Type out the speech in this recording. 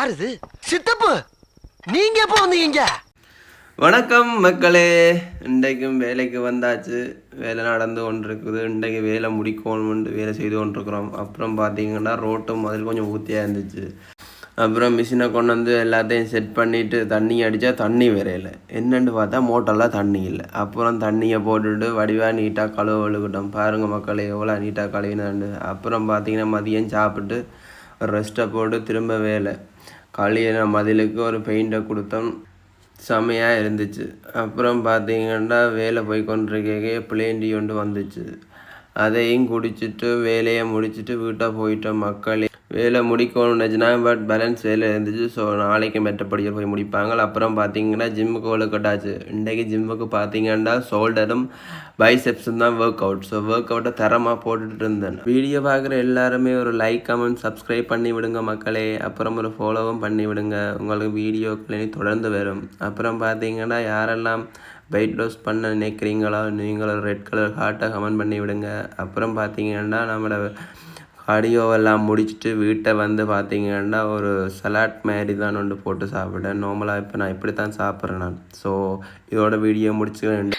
யார் இது? சித்தப்பு, நீங்க எப்போ வந்தீங்க? வணக்கம் மக்களே. இன்றைக்கும் வேலைக்கு வந்தாச்சு. வேலை நடந்து கொண்டிருக்குது. இன்றைக்கு வேலை முடிக்கணும்னு வேலை செய்து கொண்டிருக்கிறோம். அப்புறம் பார்த்தீங்கன்னா ரோட்டும் முதல் கொஞ்சம் ஊற்றியாக இருந்துச்சு. அப்புறம் மிஷினை கொண்டு வந்து எல்லாத்தையும் செட் பண்ணிவிட்டு தண்ணி அடித்தா தண்ணி வரையில. என்னென்னு பார்த்தா மோட்டரில் தண்ணி இல்லை. அப்புறம் தண்ணியை போட்டுட்டு வடிவாக நீட்டாக கழுவிக்கிட்டோம். பாருங்கள் மக்களே எவ்வளோ நீட்டாக கழுவினாண்டு. அப்புறம் பார்த்தீங்கன்னா மதியம் சாப்பிட்டு ரெஸ்ட்டை போட்டு திரும்ப வேலை கழுவின மதிலுக்கு ஒரு பெயிண்டை கொடுத்தோம். செமையாக இருந்துச்சு. அப்புறம் பார்த்தீங்கன்னா வேலை போய் கொண்டிருக்கே பிளேண்டி கொண்டு வந்துச்சு. அதையும் குடிச்சிட்டு வேலையை முடிச்சுட்டு வீட்டை போயிட்டோம் மக்களே. வேலை முடிக்கணும்னுச்சுன்னா பட் பேலன்ஸ் வேலை இருந்துச்சு. ஸோ நாளைக்கு மெட்டப்படியில் போய் முடிப்பாங்க. அப்புறம் பார்த்தீங்கன்னா ஜிம்முக்கு ஒழுக்கட்டாச்சு. இன்றைக்கு ஜிம்முக்கு பார்த்தீங்கன்னா ஷோல்டரும் பைசெப்ஸும் தான் ஒர்க் அவுட். ஸோ ஒர்க் அவுட்டை தரமாக போட்டுட்டு இருந்தேன். வீடியோ பார்க்குற எல்லாருமே ஒரு லைக், கமெண்ட், சப்ஸ்கிரைப் பண்ணி விடுங்க மக்களே. அப்புறம் ஒரு ஃபாலோவும் பண்ணி விடுங்க. உங்களுக்கு வீடியோக்களை தொடர்ந்து வரும். அப்புறம் பார்த்தீங்கன்னா யாரெல்லாம் வெயிட் லாஸ் பண்ண நினைக்கிறீங்களோ நீங்களும் ரெட் கலர் ஹார்ட்டை கமெண்ட் பண்ணி விடுங்க. அப்புறம் பார்த்தீங்கன்னா நம்மளோட கார்டியோவெல்லாம் முடிச்சுட்டு வீட்டை வந்து பார்த்தீங்கன்னா ஒரு சலாட் மாதிரி தான் ஒன்று போட்டு சாப்பிட்டேன். நார்மலாக இப்போ நான் இப்படி தான் சாப்பிட்றேன் நான். ஸோ இதோட வீடியோ முடிச்சுக்கிறேன்.